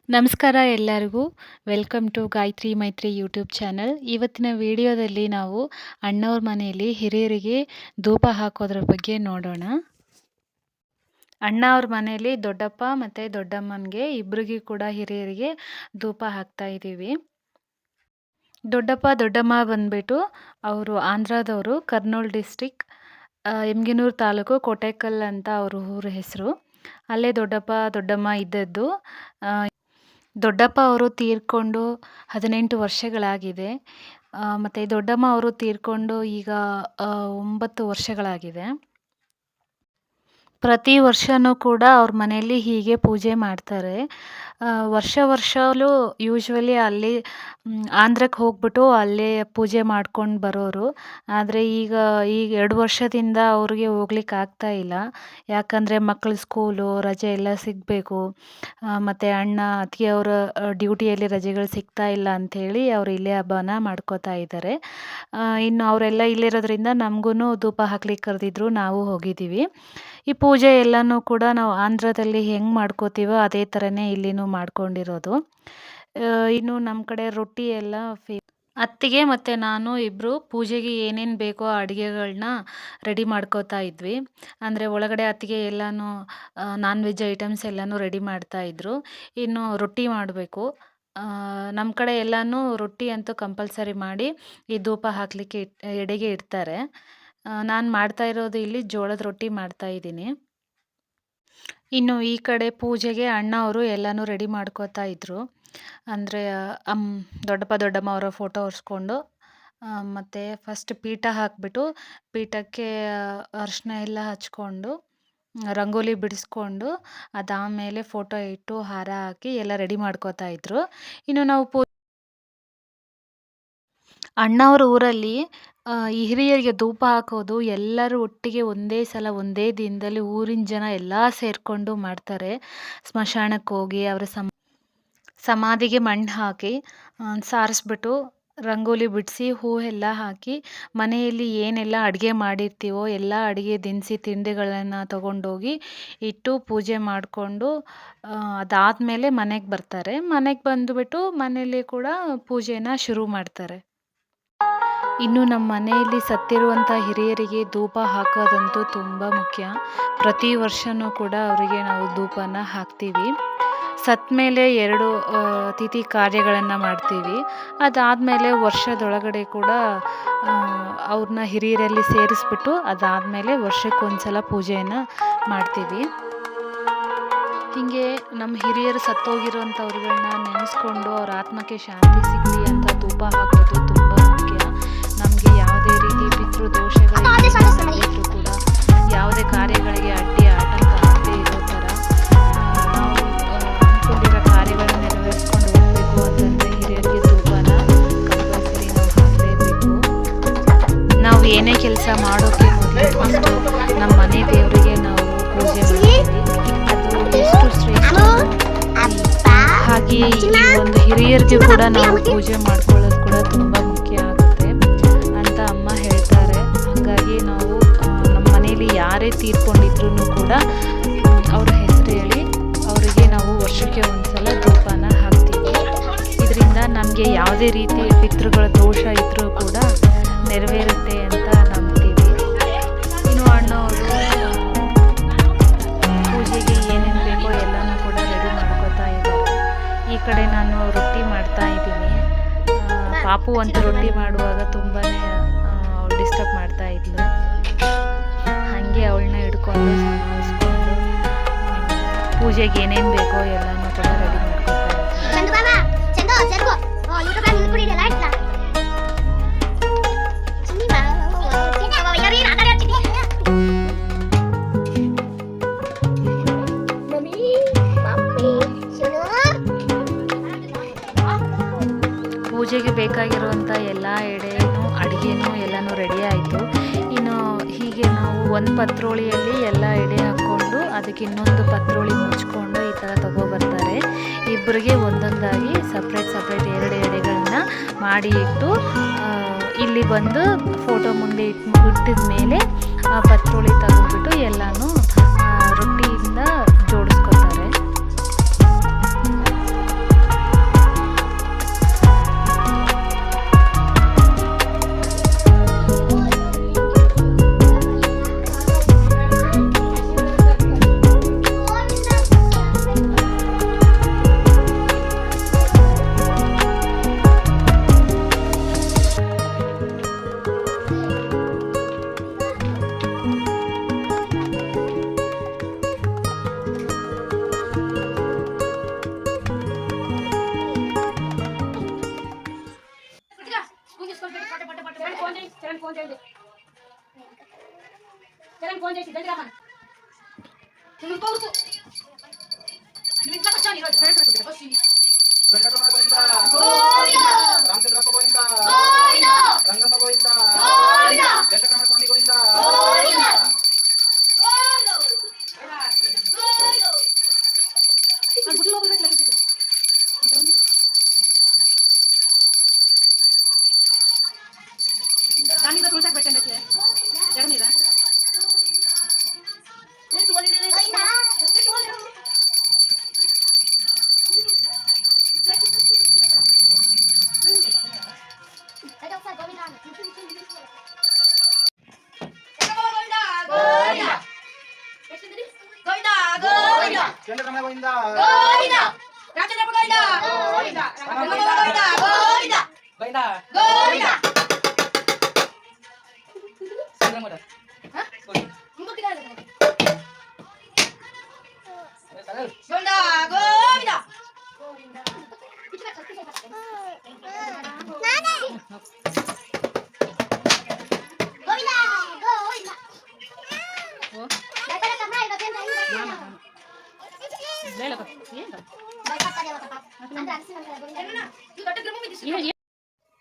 ನಮಸ್ಕಾರ ಎಲ್ಲರಿಗೂ. Welcome to Gayatri ಮೈತ್ರಿ ಯೂಟ್ಯೂಬ್ ಚಾನಲ್. ಇವತ್ತಿನ ವಿಡಿಯೋದಲ್ಲಿ ನಾವು ಅಣ್ಣವ್ರ ಮನೆಯಲ್ಲಿ ಹಿರಿಯರಿಗೆ ಧೂಪ ಹಾಕೋದ್ರ ಬಗ್ಗೆ ನೋಡೋಣ. ಅಣ್ಣ ಅವ್ರ ಮನೆಯಲ್ಲಿ ದೊಡ್ಡಪ್ಪ ಮತ್ತು ದೊಡ್ಡಮ್ಮನಿಗೆ ಇಬ್ಬರಿಗೆ ಕೂಡ ಹಿರಿಯರಿಗೆ ಧೂಪ ಹಾಕ್ತಾ ಇದ್ದೀವಿ. ದೊಡ್ಡಪ್ಪ ದೊಡ್ಡಮ್ಮ ಬಂದ್ಬಿಟ್ಟು ಅವರು ಆಂಧ್ರದವರು, ಕರ್ನೂಲ್ ಡಿಸ್ಟಿಕ್, ಎಮ್ಗಿನೂರು ತಾಲೂಕು, ಕೋಟೆಕಲ್ ಅಂತ ಅವ್ರ ಊರ ಹೆಸರು. ಅಲ್ಲೇ ದೊಡ್ಡಪ್ಪ ದೊಡ್ಡಮ್ಮ ಇದ್ದದ್ದು. ದೊಡ್ಡಪ್ಪ ಅವರು ತೀರ್ಕೊಂಡು 18 ವರ್ಷಗಳಾಗಿದೆ. ಮತ್ತು ದೊಡ್ಡಮ್ಮ ಅವರು ತೀರ್ಕೊಂಡು ಈಗ 9 ವರ್ಷಗಳಾಗಿದೆ. ಪ್ರತಿ ವರ್ಷವೂ ಕೂಡ ಅವ್ರ ಮನೆಯಲ್ಲಿ ಹೀಗೆ ಪೂಜೆ ಮಾಡ್ತಾರೆ. ವರ್ಷವೂ ಯೂಶ್ವಲಿ ಅಲ್ಲಿ ಆಂಧ್ರಕ್ಕೆ ಹೋಗ್ಬಿಟ್ಟು ಅಲ್ಲೇ ಪೂಜೆ ಮಾಡ್ಕೊಂಡು ಬರೋರು. ಆದರೆ ಈಗ 2 ವರ್ಷದಿಂದ ಅವ್ರಿಗೆ ಹೋಗ್ಲಿಕ್ಕೆ ಆಗ್ತಾ ಇಲ್ಲ. ಯಾಕಂದರೆ ಮಕ್ಕಳ ಸ್ಕೂಲು ರಜೆ ಎಲ್ಲ ಸಿಗಬೇಕು, ಮತ್ತು ಅಣ್ಣ ಅತ್ತಿಗೆಯವರ ಡ್ಯೂಟಿಯಲ್ಲಿ ರಜೆಗಳು ಸಿಗ್ತಾ ಇಲ್ಲ ಅಂಥೇಳಿ ಅವರು ಇಲ್ಲೇ ಹಬ್ಬನ ಮಾಡ್ಕೋತಾ ಇದ್ದಾರೆ. ಇನ್ನು ಅವರೆಲ್ಲ ಇಲ್ಲಿರೋದ್ರಿಂದ ನಮಗೂ ಧೂಪ ಹಾಕ್ಲಿಕ್ಕೆ ಕರೆದಿದ್ರು, ನಾವು ಹೋಗಿದ್ದೀವಿ. ಈ ಪೂಜೆ ಎಲ್ಲನೂ ಕೂಡ ನಾವು ಆಂಧ್ರದಲ್ಲಿ ಹೆಂಗೆ ಮಾಡ್ಕೋತೀವೋ ಅದೇ ಥರನೇ ಇಲ್ಲಿನೂ ಮಾಡ್ಕೊಂಡಿರೋದು. ಇನ್ನು ನಮ್ಮ ಕಡೆ ರೊಟ್ಟಿ ಎಲ್ಲ ಅತ್ತಿಗೆ ಮತ್ತು ನಾನು ಇಬ್ಬರು ಪೂಜೆಗೆ ಏನೇನು ಬೇಕೋ ಅಡುಗೆಗಳನ್ನ ರೆಡಿ ಮಾಡ್ಕೋತಾ ಇದ್ವಿ. ಅಂದರೆ ಒಳಗಡೆ ಅತ್ತಿಗೆ ಎಲ್ಲನೂ ನಾನ್ ವೆಜ್ ಐಟಮ್ಸ್ ಎಲ್ಲನೂ ರೆಡಿ ಮಾಡ್ತಾಯಿದ್ರು. ಇನ್ನು ರೊಟ್ಟಿ ಮಾಡಬೇಕು. ನಮ್ಮ ಕಡೆ ಎಲ್ಲನೂ ರೊಟ್ಟಿ ಅಂತೂ ಕಂಪಲ್ಸರಿ ಮಾಡಿ ಈ ಧೂಪ ಹಾಕಲಿಕ್ಕೆ ಎಡೆಗೆ ಇಡ್ತಾರೆ. ನಾನು ಮಾಡ್ತಾ ಇರೋದು ಇಲ್ಲಿ ಜೋಳದ ರೊಟ್ಟಿ ಮಾಡ್ತಾ ಇದ್ದೀನಿ. ಇನ್ನು ಈ ಕಡೆ ಪೂಜೆಗೆ ಅಣ್ಣ ಅವರು ಎಲ್ಲನೂ ರೆಡಿ ಮಾಡ್ಕೋತಾ ಇದ್ದರು. ಅಂದರೆ ದೊಡ್ಡಪ್ಪ ದೊಡ್ಡಮ್ಮ ಅವರ ಫೋಟೋ ಒರೆಸ್ಕೊಂಡು, ಮತ್ತು ಫಸ್ಟ್ ಪೀಠ ಹಾಕಿಬಿಟ್ಟು ಪೀಠಕ್ಕೆ ಅರಿಶಿನ ಎಲ್ಲ ಹಚ್ಕೊಂಡು ರಂಗೋಲಿ ಬಿಡಿಸ್ಕೊಂಡು ಅದಾದಮೇಲೆ ಫೋಟೋ ಇಟ್ಟು ಹಾರ ಹಾಕಿ ಎಲ್ಲ ರೆಡಿ ಮಾಡ್ಕೋತಾ ಇದ್ದರು. ಇನ್ನು ನಾವು ಅಣ್ಣವ್ರ ಊರಲ್ಲಿ ಈ ಹಿರಿಯರಿಗೆ ಧೂಪ ಹಾಕೋದು ಎಲ್ಲರೂ ಒಟ್ಟಿಗೆ ಒಂದೇ ಸಲ ಒಂದೇ ದಿನದಲ್ಲಿ ಊರಿನ ಜನ ಎಲ್ಲ ಸೇರಿಕೊಂಡು ಮಾಡ್ತಾರೆ. ಸ್ಮಶಾನಕ್ಕೆ ಹೋಗಿ ಅವರ ಸಮಾಧಿಗೆ ಮಣ್ಣು ಹಾಕಿ ಸಾರಿಸ್ಬಿಟ್ಟು ರಂಗೋಲಿ ಬಿಡಿಸಿ ಹೂ ಎಲ್ಲ ಹಾಕಿ ಮನೆಯಲ್ಲಿ ಏನೆಲ್ಲ ಅಡುಗೆ ಮಾಡಿರ್ತೀವೋ ಎಲ್ಲ ಅಡುಗೆ ದಿನಸಿ ತಿಂಡಿಗಳನ್ನು ತೊಗೊಂಡೋಗಿ ಇಟ್ಟು ಪೂಜೆ ಮಾಡಿಕೊಂಡು ಅದಾದಮೇಲೆ ಮನೆಗೆ ಬರ್ತಾರೆ. ಮನೆಗೆ ಬಂದುಬಿಟ್ಟು ಮನೆಯಲ್ಲಿ ಕೂಡ ಪೂಜೆನ ಶುರು ಮಾಡ್ತಾರೆ. ಇನ್ನು ನಮ್ಮ ಮನೆಯಲ್ಲಿ ಸತ್ತಿರುವಂಥ ಹಿರಿಯರಿಗೆ ಧೂಪ ಹಾಕೋದಂತೂ ತುಂಬ ಮುಖ್ಯ. ಪ್ರತಿ ವರ್ಷವೂ ಕೂಡ ಅವರಿಗೆ ನಾವು ಧೂಪನ ಹಾಕ್ತೀವಿ. ಸತ್ತ ಮೇಲೆ 2 ತಿಥಿ ಕಾರ್ಯಗಳನ್ನು ಮಾಡ್ತೀವಿ. ಅದಾದಮೇಲೆ ವರ್ಷದೊಳಗಡೆ ಕೂಡ ಅವ್ರನ್ನ ಹಿರಿಯರಲ್ಲಿ ಸೇರಿಸ್ಬಿಟ್ಟು ಅದಾದಮೇಲೆ ವರ್ಷಕ್ಕೊಂದ್ಸಲ ಪೂಜೆಯನ್ನು ಮಾಡ್ತೀವಿ. ಹೀಗೆ ನಮ್ಮ ಹಿರಿಯರು ಸತ್ತೋಗಿರೋಂಥವ್ರುಗಳನ್ನ ನೆನೆಸ್ಕೊಂಡು ಅವ್ರ ಆತ್ಮಕ್ಕೆ ಶಾಂತಿ ಸಿಗಲಿ ಅಂತ ಧೂಪ ಹಾಕೋದು ತುಂಬ ಮುಖ್ಯ. ನಮಗೆ ಯಾವುದೇ ರೀತಿ ಪಿತೃದೋಷಗಳಿದ್ರೂ ಕೂಡ ಯಾವುದೇ ಕಾರ್ಯಗಳಿಗೆ ಅಡ್ಡಿ ಆಟಂಕ ಆಗದೇ ಇರೋ ಥರ ನಾವು ಅಂದ್ಕೊಂಡಿರೋ ಕಾರ್ಯಗಳನ್ನ ನೆರವೇರಿಸ್ಕೊಂಡು ಹೋಗಬೇಕು ಅಂತಂದರೆ ಹಿರಿಯರಿಗೆ ಧೂಪನ ಕಂಪಲ್ಸರಿ ನಾವು ಹಾಕಲೇಬೇಕು. ನಾವು ಏನೇ ಕೆಲಸ ಮಾಡೋಕ್ಕೆ ಮೊದಲು ಫಸ್ಟು ನಮ್ಮ ಮನೆ ದೇವರಿಗೆ ನಾವು ಪೂಜೆ ಮಾಡ್ತೀವಿ. ಅದು ಎಷ್ಟು ಶ್ರೇಷ್ಠ. ಹಾಗೆ ಈ ಒಂದು ಹಿರಿಯರಿಗೆ ಕೂಡ ನಾವು ಪೂಜೆ ಮಾಡ್ಕೊಳ್ಳೋದು ಕೂಡ ತುಂಬ ಮುಖ್ಯ ಆಗುತ್ತೆ ಅಂತ ಅಮ್ಮ ಹೇಳ್ತಾರೆ. ಹಾಗಾಗಿ ನಾವು ನಮ್ಮ ಮನೆಯಲ್ಲಿ ಯಾರೇ ತೀರ್ಕೊಂಡಿದ್ರೂ ಕೂಡ ಅವ್ರ ಹೆಸರು ಹೇಳಿ ಅವರಿಗೆ ನಾವು ವರ್ಷಕ್ಕೆ ಒಂದ್ಸಲ ಧೂಪನ ಹಾಕ್ತೀವಿ. ಇದರಿಂದ ನಮಗೆ ಯಾವುದೇ ರೀತಿ ಪಿತೃಗಳ ದೋಷ ಇದ್ದರೂ ಕೂಡ ನೆರವೇರುತ್ತೆ ಅಂತ ನಂಬ್ತೀವಿ. ಇನ್ನು ಅಣ್ಣವರು ಪೂಜೆಗೆ ಏನೇನು ಬೇಕೋ ಎಲ್ಲನೂ ಕೂಡ ರೆಡಿ ಮಾಡ್ಕೋತಾ ಇದ್ದಾರೆ. ಈ ಕಡೆ ನಾನು ರೊಟ್ಟಿ ಮಾಡ್ತಾ ಇದ್ದೀನಿ. ಪಾಪು ಅಂತ ರೊಟ್ಟಿ ಮಾಡುವಾಗ ತುಂಬಾ ಡಿಸ್ಟರ್ಬ್ ಮಾಡ್ತಾ ಇದ್ಲು. ಹಾಗೆ ಅವಳನ್ನ ಹಿಡ್ಕೊಂಡು ಸಂಭಾಳಿಸ್ಕೊಂಡು ಪೂಜೆಗೆ ಏನೇನು ಬೇಕೋ ಎಲ್ಲನೂ ಕೂಡ ರೆಡಿ ಮಾಡ್ಕೊತಾ ಇದ್ದೀನಿ. ಪೂಜೆಗೆ ಬೇಕಾಗಿರುವಂಥ ಎಲ್ಲ ಎಡೆನೂ ಅಡುಗೆನೂ ಎಲ್ಲನೂ ರೆಡಿ ಆಯಿತು. ಇನ್ನು ಹೀಗೆ ನಾವು ಒಂದು ಪತ್ರೋಳಿಯಲ್ಲಿ ಎಲ್ಲ ಎಡೆ ಹಾಕ್ಕೊಂಡು ಅದಕ್ಕೆ ಇನ್ನೊಂದು ಪತ್ರೋಳಿ ಮುಚ್ಕೊಂಡು ಈ ಥರ ತೊಗೊಬರ್ತಾರೆ. ಇಬ್ಬರಿಗೆ ಒಂದೊಂದಾಗಿ ಸಪ್ರೇಟ್ 2 ಎಡೆಗಳನ್ನ ಮಾಡಿ ಇಟ್ಟು ಇಲ್ಲಿ ಬಂದು ಫೋಟೋ ಮುಂದೆ ಇಟ್ಟಿದ ಮೇಲೆ ಆ ಪತ್ರೋಳಿ ತಗೊಂಡ್ಬಿಟ್ಟು ಎಲ್ಲನೂ ರೊಟ್ಟಿಯಿಂದ ಜೋಡಿಸ್ಕೊತಾರೆ. వెంకటరమణ గోవింద రామచంద్రప్ప గోవింద రంగమ్మ గోవింద వెంకటరమణ స్వామి గోవింద దాని మీద తులసాకు పెట్టండి అట్లే ఎడ మీద వెంకటరమణ గోవింద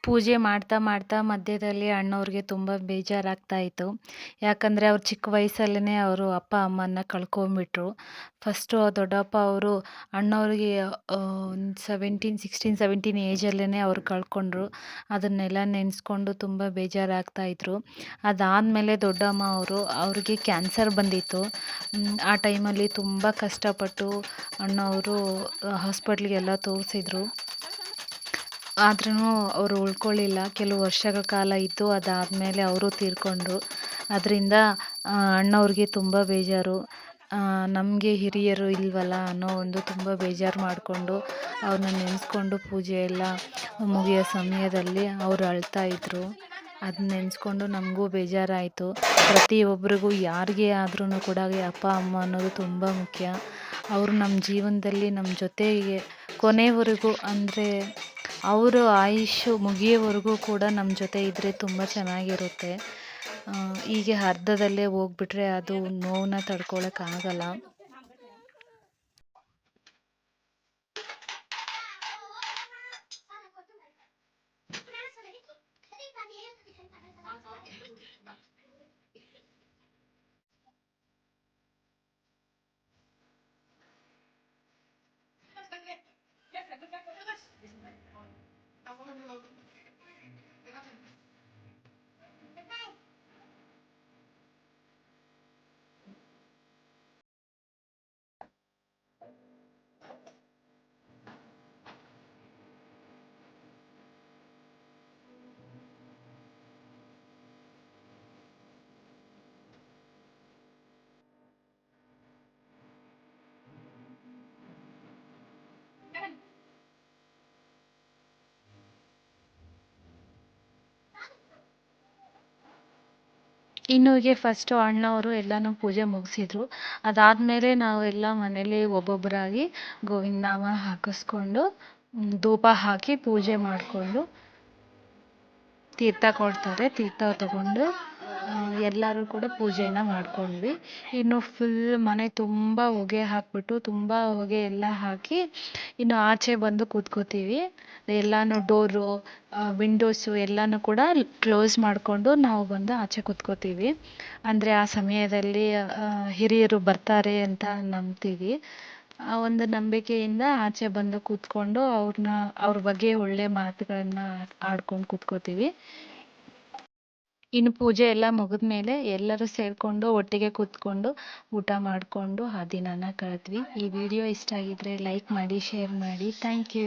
ಪೂಜೆ ಮಾಡ್ತಾ ಮಾಡ್ತಾ ಮಧ್ಯದಲ್ಲಿ ಅಣ್ಣವ್ರಿಗೆ ತುಂಬ ಬೇಜಾರಾಗ್ತಾ ಇತ್ತು. ಯಾಕಂದರೆ ಅವ್ರು ಚಿಕ್ಕ ವಯಸ್ಸಲ್ಲೇ ಅವರು ಅಪ್ಪ ಅಮ್ಮನ್ನ ಕಳ್ಕೊಂಬಿಟ್ರು. ಫಸ್ಟು ದೊಡ್ಡಪ್ಪ ಅವರು ಅಣ್ಣವ್ರಿಗೆ 16-17 ಏಜಲ್ಲೇ ಅವ್ರು ಕಳ್ಕೊಂಡ್ರು. ಅದನ್ನೆಲ್ಲ ನೆನೆಸ್ಕೊಂಡು ತುಂಬ ಬೇಜಾರಾಗ್ತಾಯಿದ್ರು. ಅದಾದಮೇಲೆ ದೊಡ್ಡಮ್ಮ ಅವ್ರಿಗೆ ಕ್ಯಾನ್ಸರ್ ಬಂದಿತ್ತು. ಆ ಟೈಮಲ್ಲಿ ತುಂಬ ಕಷ್ಟಪಟ್ಟು ಅಣ್ಣವರು ಹಾಸ್ಪಿಟ್ಲಿಗೆಲ್ಲ ತೋರಿಸಿದ್ರು. ಆದ್ರೂ ಅವರು ಉಳ್ಕೊಳ್ಳಿಲ್ಲ. ಕೆಲವು ವರ್ಷಗಳ ಕಾಲ ಇದ್ದು ಅದಾದಮೇಲೆ ಅವರು ತೀರ್ಕೊಂಡ್ರು. ಅದರಿಂದ ಅಣ್ಣವ್ರಿಗೆ ತುಂಬ ಬೇಜಾರು. ನಮಗೆ ಹಿರಿಯರು ಇಲ್ವಲ್ಲ ಅನ್ನೋ ಒಂದು ತುಂಬ ಬೇಜಾರು ಮಾಡಿಕೊಂಡು ಅವ್ರನ್ನ ನೆನೆಸ್ಕೊಂಡು ಪೂಜೆ ಎಲ್ಲ ಮುಗಿಯೋ ಸಮಯದಲ್ಲಿ ಅವರು ಅಳ್ತಾಯಿದ್ರು. ಅದನ್ನ ನೆನೆಸ್ಕೊಂಡು ನಮಗೂ ಬೇಜಾರಾಯಿತು. ಪ್ರತಿಯೊಬ್ಬರಿಗೂ ಯಾರಿಗೇ ಆದ್ರೂ ಕೂಡ ಅಪ್ಪ ಅಮ್ಮ ಅನ್ನೋದು ತುಂಬ ಮುಖ್ಯ. ಅವರು ನಮ್ಮ ಜೀವನದಲ್ಲಿ ನಮ್ಮ ಜೊತೆಗೆ ಕೊನೆವರೆಗೂ ಅಂದರೆ ಅವರು ಆಯುಷ್ಯು ಮುಗಿಯೋವರೆಗೂ ಕೂಡ ನಮ್ಮ ಜೊತೆ ಇದ್ದರೆ ತುಂಬ ಚೆನ್ನಾಗಿರುತ್ತೆ. ಹೀಗೆ ಅರ್ಧದಲ್ಲೇ ಹೋಗ್ಬಿಟ್ರೆ ಅದು ನೋವನ್ನ ತಡ್ಕೊಳಕ್ಕಾಗಲ್ಲ. ಇನ್ನುಗೆ ಫಸ್ಟು ಅಣ್ಣವರು ಎಲ್ಲನೂ ಪೂಜೆ ಮುಗಿಸಿದ್ರು. ಅದಾದಮೇಲೆ ನಾವೆಲ್ಲ ಮನೇಲಿ ಒಬ್ಬೊಬ್ಬರಾಗಿ ಗೋವಿಂದ ನಾಮ ಹಾಕಿಸ್ಕೊಂಡು ಧೂಪ ಹಾಕಿ ಪೂಜೆ ಮಾಡಿಕೊಂಡು ತೀರ್ಥ ಕೊಡ್ತಾರೆ. ತೀರ್ಥ ತಗೊಂಡು ಎಲ್ಲರೂ ಕೂಡ ಪೂಜೆನ ಮಾಡ್ಕೊಂಡ್ವಿ. ಇನ್ನು ಫುಲ್ ಮನೆ ತುಂಬ ಹೊಗೆ ಹಾಕಿಬಿಟ್ಟು ತುಂಬ ಹೊಗೆ ಎಲ್ಲ ಹಾಕಿ ಇನ್ನು ಆಚೆ ಬಂದು ಕೂತ್ಕೋತೀವಿ. ಎಲ್ಲನೂ ಡೋರು ವಿಂಡೋಸು ಎಲ್ಲನೂ ಕೂಡ ಕ್ಲೋಸ್ ಮಾಡಿಕೊಂಡು ನಾವು ಬಂದು ಆಚೆ ಕೂತ್ಕೋತೀವಿ. ಅಂದರೆ ಆ ಸಮಯದಲ್ಲಿ ಹಿರಿಯರು ಬರ್ತಾರೆ ಅಂತ ನಂಬ್ತೀವಿ. ಆ ಒಂದು ನಂಬಿಕೆಯಿಂದ ಆಚೆ ಬಂದು ಕೂತ್ಕೊಂಡು ಅವ್ರ ಬಗ್ಗೆ ಒಳ್ಳೆ ಮಾತುಗಳನ್ನ ಆಡ್ಕೊಂಡು ಕೂತ್ಕೋತೀವಿ. ಇನ್ನು ಪೂಜೆ ಎಲ್ಲ ಮುಗಿದ್ಮೇಲೆ ಎಲ್ಲರೂ ಸೇರಿಕೊಂಡು ಒಟ್ಟಿಗೆ ಕೂತ್ಕೊಂಡು ಊಟ ಮಾಡಿಕೊಂಡು ಆ ದಿನನ ಕಳೆದ್ವಿ. ಈ ವಿಡಿಯೋ ಇಷ್ಟ ಆಗಿದ್ರೆ ಲೈಕ್ ಮಾಡಿ, ಶೇರ್ ಮಾಡಿ. Thank you.